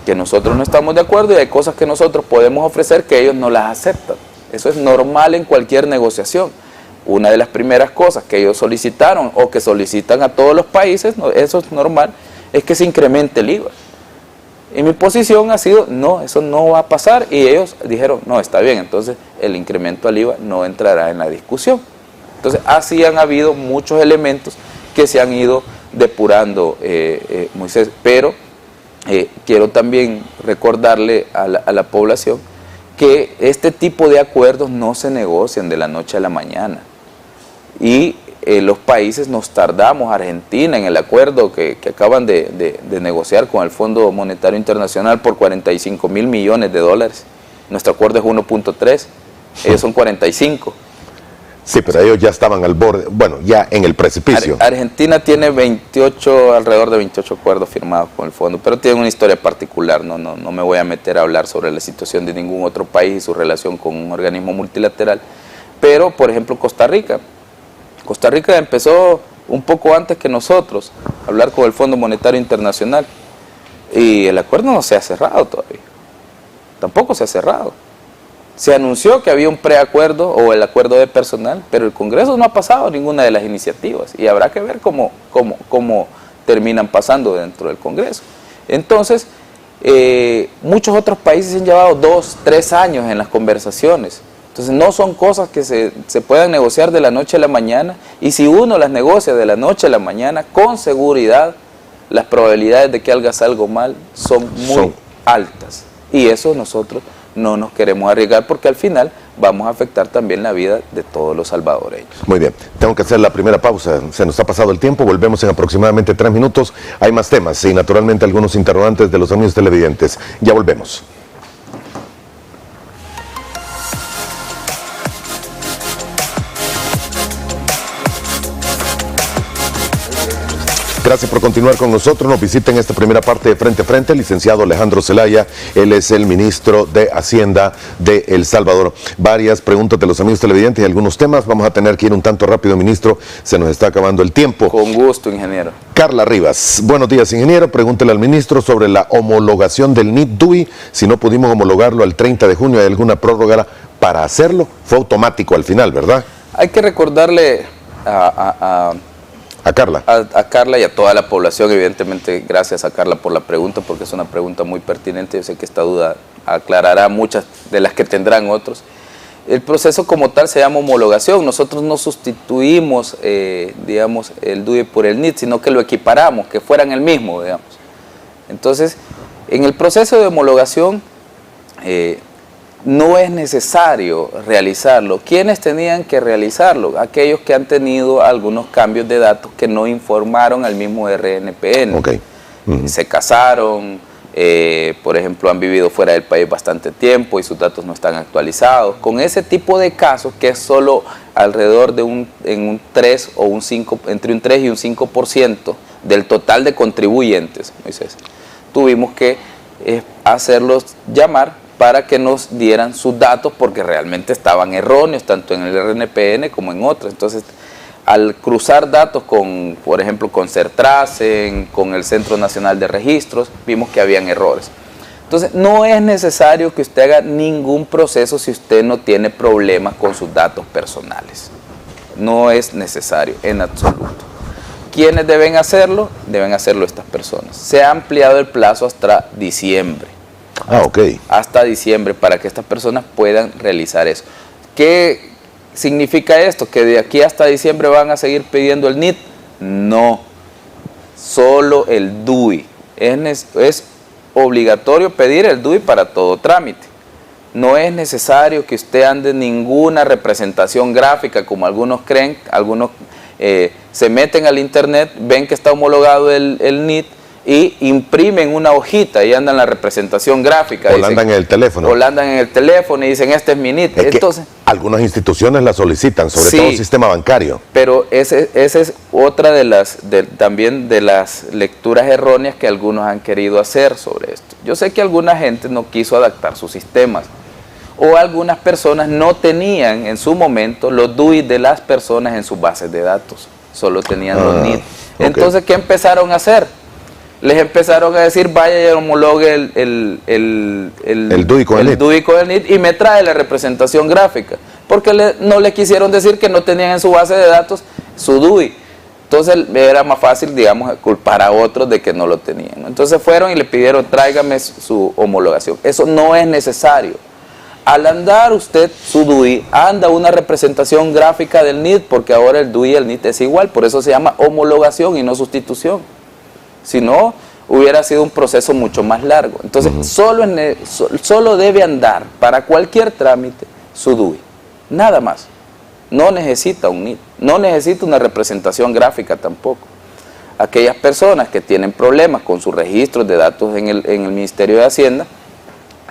que nosotros no estamos de acuerdo, y hay cosas que nosotros podemos ofrecer que ellos no las aceptan. Eso es normal en cualquier negociación. Una de las primeras cosas que ellos solicitaron, o que solicitan a todos los países, eso es normal, es que se incremente el IVA. Y mi posición ha sido, no, eso no va a pasar, y ellos dijeron, no, está bien, entonces el incremento al IVA no entrará en la discusión. Entonces, así han habido muchos elementos que se han ido depurando, Moisés, pero quiero también recordarle a la población que este tipo de acuerdos no se negocian de la noche a la mañana, y los países nos tardamos, Argentina en el acuerdo que acaban de negociar con el Fondo Monetario Internacional por 45 mil millones de dólares, nuestro acuerdo es 1.3, ellos son 45. Sí, pero ellos ya estaban al borde, bueno, ya en el precipicio. Argentina tiene alrededor de 28 acuerdos firmados con el fondo, pero tiene una historia particular, no me voy a meter a hablar sobre la situación de ningún otro país y su relación con un organismo multilateral. Pero, por ejemplo, Costa Rica empezó un poco antes que nosotros a hablar con el Fondo Monetario Internacional, y el acuerdo no se ha cerrado todavía, tampoco se ha cerrado. Se anunció que había un preacuerdo o el acuerdo de personal, pero el Congreso no ha pasado ninguna de las iniciativas y habrá que ver cómo terminan pasando dentro del Congreso. Entonces, muchos otros países han llevado 2, 3 años en las conversaciones. Entonces, no son cosas que se puedan negociar de la noche a la mañana, y si uno las negocia de la noche a la mañana, con seguridad, las probabilidades de que hagas algo mal son muy altas. Y eso nosotros no nos queremos arriesgar, porque al final vamos a afectar también la vida de todos los salvadoreños. Muy bien, tengo que hacer la primera pausa, se nos ha pasado el tiempo, volvemos en aproximadamente 3 minutos, hay más temas y naturalmente algunos interrogantes de los amigos televidentes. Ya volvemos. Gracias por continuar con nosotros. Nos visita en esta primera parte de Frente a Frente el licenciado Alejandro Zelaya. Él es el ministro de Hacienda de El Salvador. Varias preguntas de los amigos televidentes y algunos temas. Vamos a tener que ir un tanto rápido, ministro. Se nos está acabando el tiempo. Con gusto, ingeniero. Carla Rivas. Buenos días, ingeniero. Pregúntele al ministro sobre la homologación del NIT-DUI. Si no pudimos homologarlo al 30 de junio, ¿hay alguna prórroga para hacerlo? Fue automático al final, ¿verdad? Hay que recordarle a Carla. A Carla y a toda la población, evidentemente, gracias a Carla por la pregunta, porque es una pregunta muy pertinente. Yo sé que esta duda aclarará muchas de las que tendrán otros. El proceso como tal se llama homologación. Nosotros no sustituimos, digamos, el DUI por el NIT, sino que lo equiparamos, que fueran el mismo, digamos. Entonces, en el proceso de homologación, no es necesario realizarlo. ¿Quiénes tenían que realizarlo? Aquellos que han tenido algunos cambios de datos que no informaron al mismo RNPN. Okay. Se casaron, por ejemplo, han vivido fuera del país bastante tiempo y sus datos no están actualizados. Con ese tipo de casos, que es solo alrededor de un 3 o un 5, entre un 3 y un 5% del total de contribuyentes, Moisés, tuvimos que hacerlos llamar para que nos dieran sus datos, porque realmente estaban erróneos, tanto en el RNPN como en otros. Entonces, al cruzar datos con, por ejemplo, con CERTRASEN, con el Centro Nacional de Registros, vimos que habían errores. Entonces, no es necesario que usted haga ningún proceso si usted no tiene problemas con sus datos personales. no es necesario en absoluto. ¿Quiénes deben hacerlo? Deben hacerlo estas personas. Se ha ampliado el plazo hasta diciembre. Ok. Hasta diciembre para que estas personas puedan realizar eso. ¿Qué significa esto? ¿Que de aquí hasta diciembre van a seguir pidiendo el NIT? No, solo el DUI. Es obligatorio pedir el DUI para todo trámite. No es necesario que usted ande ninguna representación gráfica, como algunos creen. Algunos se meten al internet, ven que está homologado el NIT y imprimen una hojita y andan la representación gráfica. O la andan en el teléfono. O la andan en el teléfono y dicen, este es mi NIT. Es Entonces, algunas instituciones la solicitan, sobre sí, todo el sistema bancario. Pero esa es otra también de las lecturas erróneas que algunos han querido hacer sobre esto. Yo sé que alguna gente no quiso adaptar sus sistemas, o algunas personas no tenían en su momento los DUI de las personas en sus bases de datos, solo tenían los NIT. Entonces, ¿qué empezaron a hacer? Les empezaron a decir, vaya y homologue el DUI con el NIT y me trae la representación gráfica, porque no le quisieron decir que no tenían en su base de datos su DUI. Entonces era más fácil, digamos, culpar a otros de que no lo tenían. Entonces fueron y le pidieron, tráigame su homologación. Eso no es necesario. Al andar usted su DUI, anda una representación gráfica del NIT, porque ahora el DUI y el NIT es igual, por eso se llama homologación y no sustitución. Si no, hubiera sido un proceso mucho más largo. Entonces, solo debe andar para cualquier trámite su DUI, nada más. No necesita un NIT, no necesita una representación gráfica tampoco. Aquellas personas que tienen problemas con sus registros de datos en el Ministerio de Hacienda,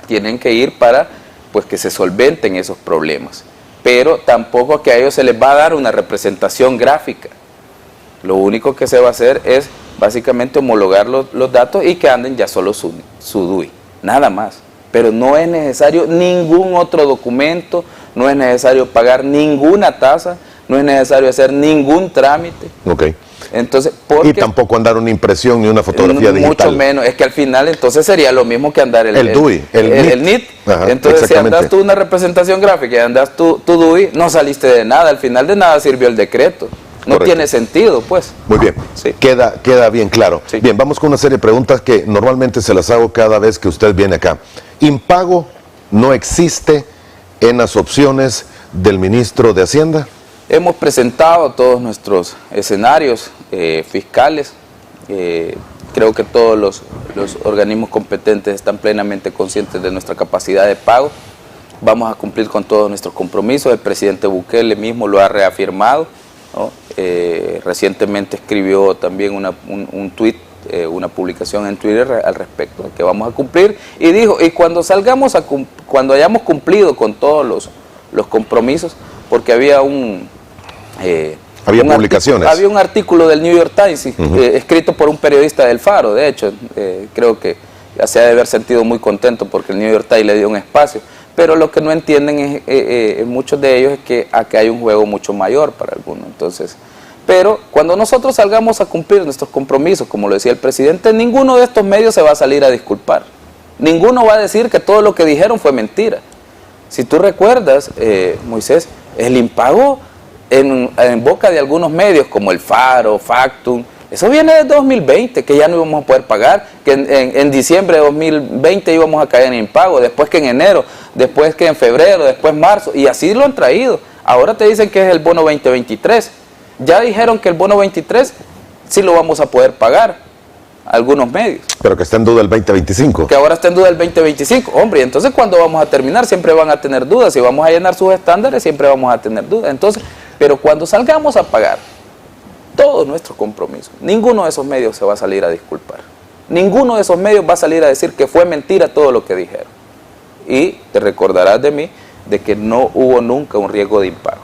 tienen que ir para pues que se solventen esos problemas. Pero tampoco que a ellos se les va a dar una representación gráfica. Lo único que se va a hacer es básicamente homologar los datos y que anden ya solo su DUI, nada más. Pero no es necesario ningún otro documento, no es necesario pagar ninguna tasa, no es necesario hacer ningún trámite. Ok. Entonces, y tampoco andar una impresión ni una fotografía digital. Mucho menos, es que al final entonces sería lo mismo que andar el DUI, el NIT. Ajá, entonces si andas tú una representación gráfica y andas tu DUI, no saliste de nada, al final de nada sirvió el decreto. No Correcto. tiene sentido, pues. Muy bien, sí. queda bien claro. Sí. Bien, vamos con una serie de preguntas que normalmente se las hago cada vez que usted viene acá. ¿Impago no existe en las opciones del ministro de Hacienda? Hemos presentado todos nuestros escenarios fiscales. Creo que todos los organismos competentes están plenamente conscientes de nuestra capacidad de pago. Vamos a cumplir con todos nuestros compromisos. El presidente Bukele mismo lo ha reafirmado, ¿no? Recientemente escribió también un tweet, una publicación en Twitter al respecto, que vamos a cumplir, y dijo, y cuando cuando hayamos cumplido con todos los compromisos, porque había había publicaciones. Había un artículo del New York Times escrito por un periodista del Faro, de hecho, creo que se ha de haber sentido muy contento porque el New York Times le dio un espacio. Pero lo que no entienden muchos de ellos es que acá hay un juego mucho mayor para algunos. Entonces, pero cuando nosotros salgamos a cumplir nuestros compromisos, como lo decía el presidente, ninguno de estos medios se va a salir a disculpar. Ninguno va a decir que todo lo que dijeron fue mentira. Si tú recuerdas, Moisés, el impago en boca de algunos medios como el Faro, Factum, eso viene de 2020, que ya no íbamos a poder pagar, que en diciembre de 2020 íbamos a caer en impago, después que en enero, después que en febrero, después marzo, y así lo han traído. Ahora te dicen que es el bono 2023. Ya dijeron que el bono 23 sí lo vamos a poder pagar, algunos medios. Pero que está en duda el 2025. Que ahora está en duda el 2025. Hombre, entonces ¿cuándo vamos a terminar? Siempre van a tener dudas. Si vamos a llenar sus estándares, siempre vamos a tener dudas. Entonces, pero cuando salgamos a pagar todos nuestros compromisos, ninguno de esos medios se va a salir a disculpar. Ninguno de esos medios va a salir a decir que fue mentira todo lo que dijeron. Y te recordarás de mí de que no hubo nunca un riesgo de impago.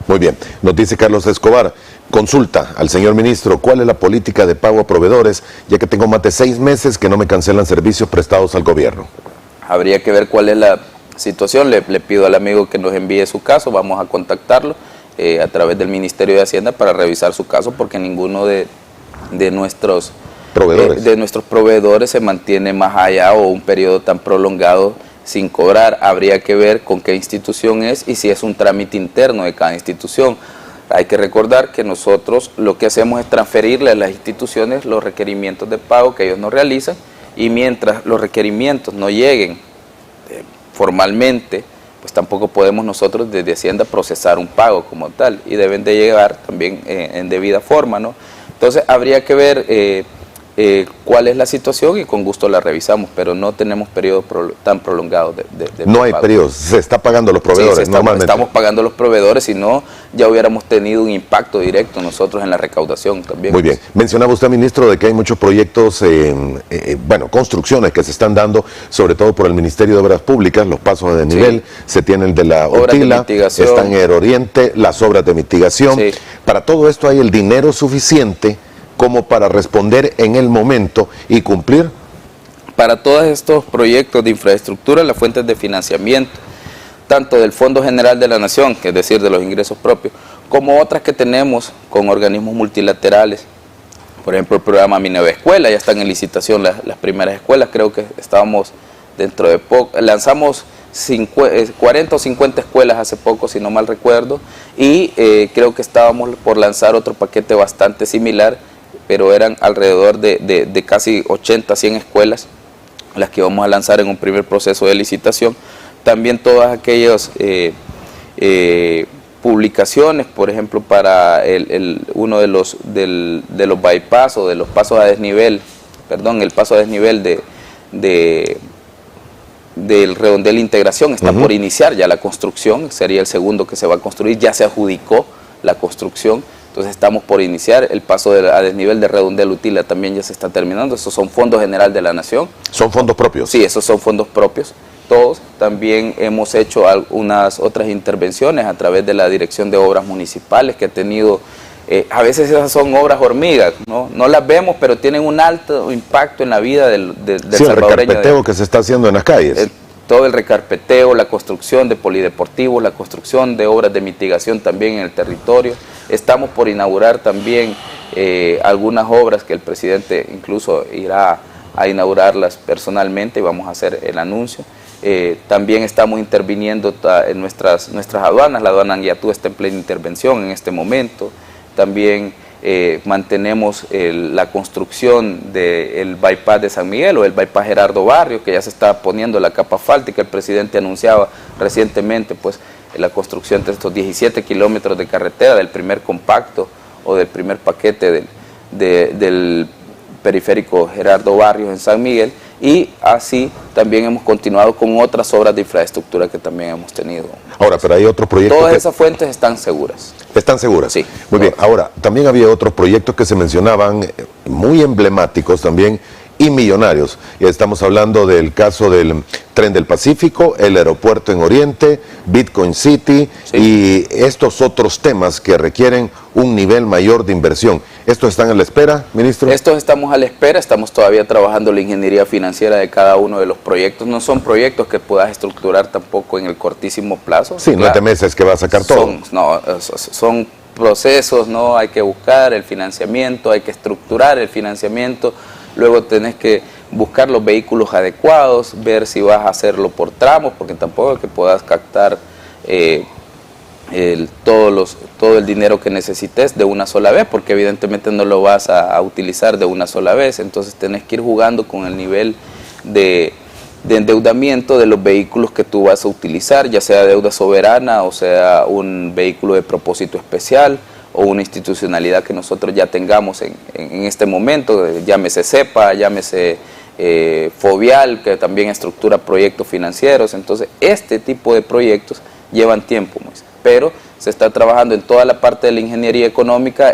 Muy bien. Nos dice Carlos Escobar, consulta al señor ministro, ¿cuál es la política de pago a proveedores, ya que tengo más de 6 meses que no me cancelan servicios prestados al gobierno? Habría que ver cuál es la situación. Le pido al amigo que nos envíe su caso, vamos a contactarlo a través del Ministerio de Hacienda para revisar su caso, porque ninguno de nuestros proveedores se mantiene más allá o un periodo tan prolongado sin cobrar. Habría que ver con qué institución es y si es un trámite interno de cada institución. Hay que recordar que nosotros lo que hacemos es transferirle a las instituciones los requerimientos de pago que ellos nos realizan, y mientras los requerimientos no lleguen formalmente, pues tampoco podemos nosotros desde Hacienda procesar un pago como tal, y deben de llegar también en debida forma, ¿no? Entonces habría que ver cuál es la situación y con gusto la revisamos, pero no tenemos periodos tan prolongados de no hay periodos, se está pagando los proveedores. Sí, normalmente estamos pagando los proveedores, si no ya hubiéramos tenido un impacto directo nosotros en la recaudación también. Muy bien, mencionaba usted, ministro, de que hay muchos proyectos, bueno, construcciones que se están dando, sobre todo por el Ministerio de Obras Públicas, los pasos de desnivel, se tienen de la Utila, están en el Oriente, las obras de mitigación. Sí. Para todo esto hay el dinero suficiente como para responder en el momento y cumplir. Para todos estos proyectos de infraestructura, las fuentes de financiamiento, tanto del Fondo General de la Nación, que es decir, de los ingresos propios, como otras que tenemos con organismos multilaterales. Por ejemplo, el programa Mi Nueva Escuela, ya están en licitación las primeras escuelas, creo que estábamos dentro de poco, lanzamos 40 o 50 escuelas hace poco, si no mal recuerdo, y creo que estábamos por lanzar otro paquete bastante similar, pero eran alrededor de casi 80, 100 escuelas las que vamos a lanzar en un primer proceso de licitación. También todas aquellas publicaciones, por ejemplo, para uno de los bypass o de los pasos a desnivel, perdón, el paso a desnivel del redondel integración, está por iniciar ya la construcción, sería el segundo que se va a construir, ya se adjudicó la construcción. Entonces estamos por iniciar el paso a desnivel de redondel Utila, también ya se está terminando. Esos son fondos general de la Nación. ¿Son fondos propios? Sí, esos son fondos propios, todos. También hemos hecho algunas otras intervenciones a través de la Dirección de Obras Municipales, que ha tenido, a veces esas son obras hormigas, no las vemos, pero tienen un alto impacto en la vida del sí, salvadoreño. El recarpeteo que se está haciendo en las calles. Todo el recarpeteo, la construcción de polideportivos, la construcción de obras de mitigación también en el territorio. Estamos por inaugurar también algunas obras que el presidente incluso irá a inaugurarlas personalmente y vamos a hacer el anuncio. También estamos interviniendo en nuestras aduanas. La aduana Anguiatú está en plena intervención en este momento. También mantenemos la construcción del bypass de San Miguel o el bypass Gerardo Barrio, que ya se está poniendo la capa asfáltica. El presidente anunciaba recientemente pues la construcción de estos 17 kilómetros de carretera del primer compacto o del primer paquete del periférico Gerardo Barrios en San Miguel, y así también hemos continuado con otras obras de infraestructura que también hemos tenido. Ahora, pero hay otros proyectos. Todas esas fuentes están seguras. ¿Están seguras? Sí. Muy bien. Ahora, también había otros proyectos que se mencionaban, muy emblemáticos también y millonarios. Y estamos hablando del caso del Tren del Pacífico, el aeropuerto en Oriente, Bitcoin City, sí, y estos otros temas que requieren un nivel mayor de inversión. ¿Estos están a la espera, ministro? Estos estamos a la espera, estamos todavía trabajando la ingeniería financiera de cada uno de los proyectos. No son proyectos que puedas estructurar tampoco en el cortísimo plazo. Sí, claro, no te meses que va a sacar todo. Son procesos, ¿no? Hay que buscar el financiamiento, hay que estructurar el financiamiento. Luego tenés que buscar los vehículos adecuados, ver si vas a hacerlo por tramos, porque tampoco es que puedas captar todo el dinero que necesites de una sola vez, porque evidentemente no lo vas a utilizar de una sola vez. Entonces tenés que ir jugando con el nivel de endeudamiento de los vehículos que tú vas a utilizar, ya sea deuda soberana o sea un vehículo de propósito especial, o una institucionalidad que nosotros ya tengamos en este momento, llámese CEPA, llámese Fovial, que también estructura proyectos financieros. Entonces, este tipo de proyectos llevan tiempo, pero se está trabajando en toda la parte de la ingeniería económica.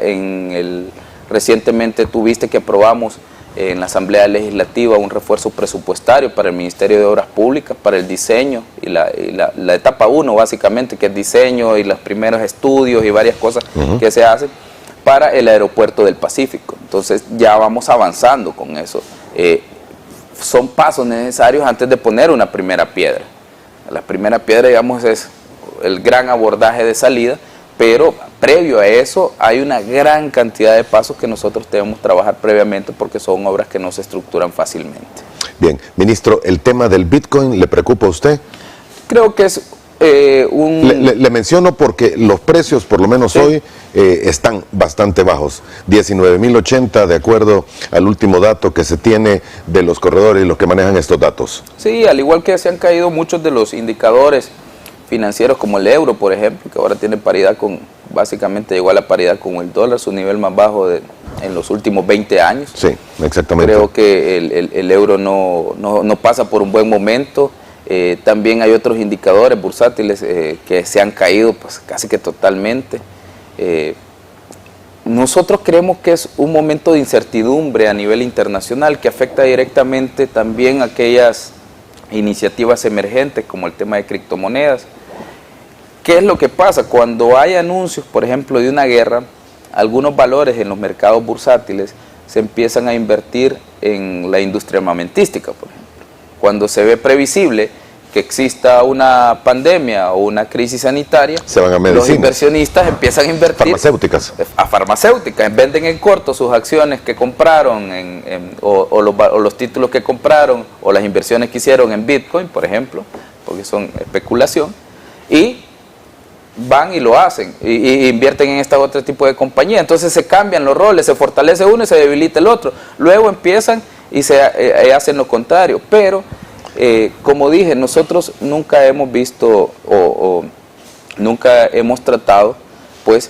Recientemente tuviste que aprobamos en la Asamblea Legislativa un refuerzo presupuestario para el Ministerio de Obras Públicas, para el diseño y la etapa 1 básicamente, que es diseño y los primeros estudios y varias cosas que se hacen para el aeropuerto del Pacífico. Entonces ya vamos avanzando con eso. Son pasos necesarios antes de poner una primera piedra. La primera piedra, digamos, es el gran abordaje de salida, pero previo a eso hay una gran cantidad de pasos que nosotros debemos trabajar previamente, porque son obras que no se estructuran fácilmente. Bien, ministro, ¿el tema del Bitcoin le preocupa a usted? Creo que es Le menciono porque los precios, por lo menos hoy, están bastante bajos. 19.080 de acuerdo al último dato que se tiene de los corredores y los que manejan estos datos. Sí, al igual que se han caído muchos de los indicadores financieros como el euro, por ejemplo, que ahora tiene paridad con, básicamente llegó a la paridad con el dólar, su nivel más bajo en los últimos 20 años. Sí, exactamente. Creo que el euro no pasa por un buen momento. También hay otros indicadores bursátiles que se han caído pues casi que totalmente. Nosotros creemos que es un momento de incertidumbre a nivel internacional que afecta directamente también a aquellas iniciativas emergentes como el tema de criptomonedas. ¿Qué es lo que pasa? Cuando hay anuncios, por ejemplo, de una guerra, algunos valores en los mercados bursátiles se empiezan a invertir en la industria armamentística, por ejemplo. Cuando se ve previsible que exista una pandemia o una crisis sanitaria, se van a medicinas. Los inversionistas empiezan a invertir a farmacéuticas, venden en corto sus acciones que compraron o los títulos que compraron o las inversiones que hicieron en Bitcoin, por ejemplo, porque son especulación, y van y lo hacen, y invierten en este otro tipo de compañía. Entonces se cambian los roles, se fortalece uno y se debilita el otro. Luego empiezan y se hacen lo contrario. Pero, como dije, nosotros nunca hemos visto o nunca hemos tratado, pues,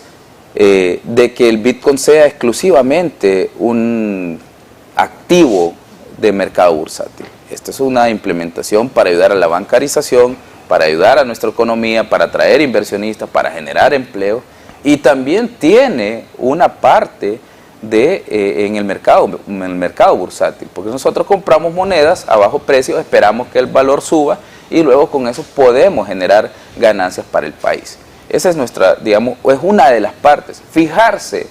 de que el Bitcoin sea exclusivamente un activo de mercado bursátil. Esta es una implementación para ayudar a la bancarización, para ayudar a nuestra economía, para atraer inversionistas, para generar empleo, y también tiene una parte en el mercado bursátil, porque nosotros compramos monedas a bajo precio, esperamos que el valor suba y luego con eso podemos generar ganancias para el país. Esa es nuestra, digamos, es una de las partes. Fijarse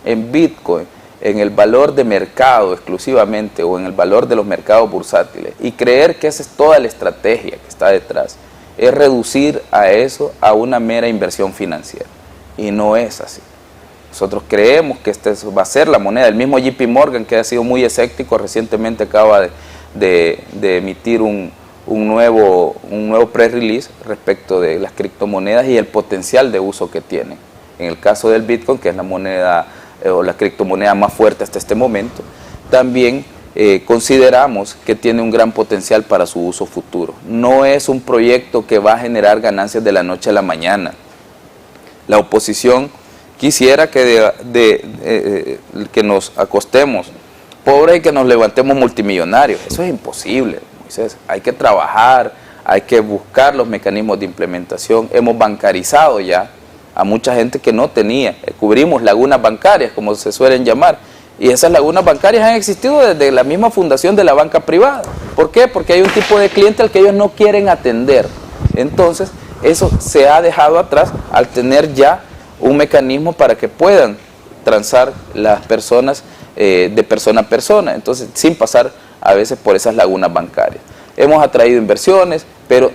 en Bitcoin, en el valor de mercado exclusivamente o en el valor de los mercados bursátiles y creer que esa es toda la estrategia que está detrás, es reducir a eso a una mera inversión financiera, y no es así. Nosotros creemos que esta va a ser la moneda. El mismo JP Morgan, que ha sido muy escéptico, recientemente acaba de emitir un nuevo press release respecto de las criptomonedas y el potencial de uso que tienen. En el caso del Bitcoin, que es la moneda o la criptomoneda más fuerte hasta este momento, también consideramos que tiene un gran potencial para su uso futuro. No es un proyecto que va a generar ganancias de la noche a la mañana. La oposición quisiera que nos acostemos pobres y que nos levantemos multimillonarios. Eso es imposible, Moisés. Hay que trabajar, hay que buscar los mecanismos de implementación. Hemos bancarizado ya a mucha gente que no tenía. Cubrimos lagunas bancarias, como se suelen llamar. Y esas lagunas bancarias han existido desde la misma fundación de la banca privada. ¿Por qué? Porque hay un tipo de cliente al que ellos no quieren atender. Entonces, eso se ha dejado atrás al tener ya un mecanismo para que puedan transar las personas de persona a persona, entonces sin pasar a veces por esas lagunas bancarias. Hemos atraído inversiones, pero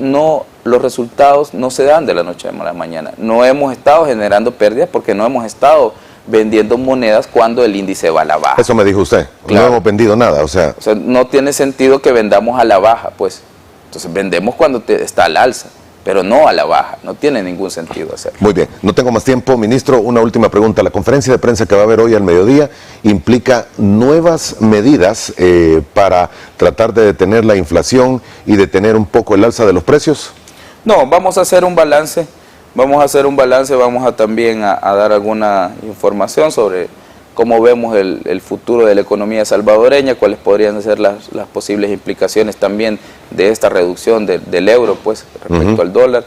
los resultados no se dan de la noche a la mañana. No hemos estado generando pérdidas porque no hemos estado vendiendo monedas cuando el índice va a la baja. Eso me dijo usted, claro. No hemos vendido nada, o sea, no tiene sentido que vendamos a la baja, pues. Entonces vendemos cuando está al alza, pero no a la baja, no tiene ningún sentido hacerlo. Muy bien, no tengo más tiempo, ministro, una última pregunta. La conferencia de prensa que va a haber hoy al mediodía implica nuevas medidas para tratar de detener la inflación y detener un poco el alza de los precios. No, vamos a hacer un balance. Vamos a también a dar alguna información sobre cómo vemos el futuro de la economía salvadoreña, cuáles podrían ser las posibles implicaciones también de esta reducción del euro, pues, respecto al dólar,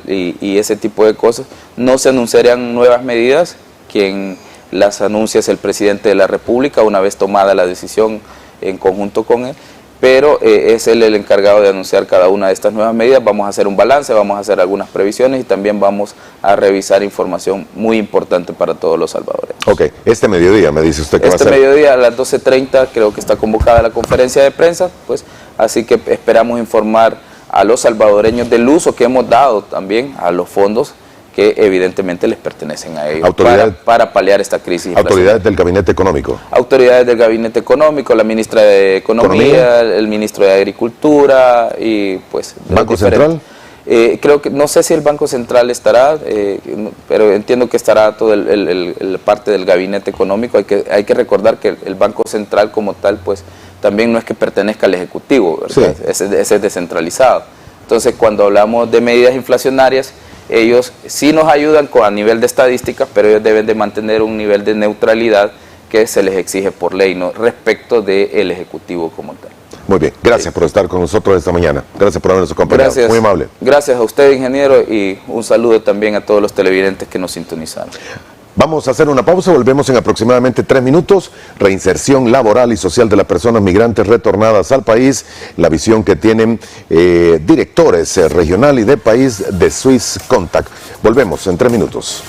y ese tipo de cosas. No se anunciarían nuevas medidas, quien las anuncia es el presidente de la República, una vez tomada la decisión en conjunto con él, pero es él el encargado de anunciar cada una de estas nuevas medidas. Vamos a hacer un balance, vamos a hacer algunas previsiones y también vamos a revisar información muy importante para todos los salvadoreños. Ok, este mediodía me dice usted que va a ser. Este mediodía a las 12:30 creo que está convocada la conferencia de prensa, pues, así que esperamos informar a los salvadoreños del uso que hemos dado también a los fondos que evidentemente les pertenecen a ellos para paliar esta crisis. Autoridades del Gabinete Económico. Autoridades del Gabinete Económico, la ministra de Economía, el ministro de Agricultura y pues... ¿Banco Central? Creo que, no sé si el Banco Central estará, pero entiendo que estará todo el parte del gabinete económico. Hay que recordar que el Banco Central como tal, pues también no es que pertenezca al Ejecutivo, ¿verdad? Sí. Ese es descentralizado. Entonces, cuando hablamos de medidas inflacionarias, ellos sí nos ayudan a nivel de estadísticas, pero ellos deben de mantener un nivel de neutralidad que se les exige por ley, ¿no?, respecto del Ejecutivo como tal. Muy bien, gracias por estar con nosotros esta mañana. Gracias por habernos acompañado. Gracias, muy amable. Gracias a usted, ingeniero, y un saludo también a todos los televidentes que nos sintonizaron. Vamos a hacer una pausa, volvemos en aproximadamente 3 minutos. Reinserción laboral y social de las personas migrantes retornadas al país, la visión que tienen directores regional y de país de Swiss Contact. Volvemos en 3 minutos.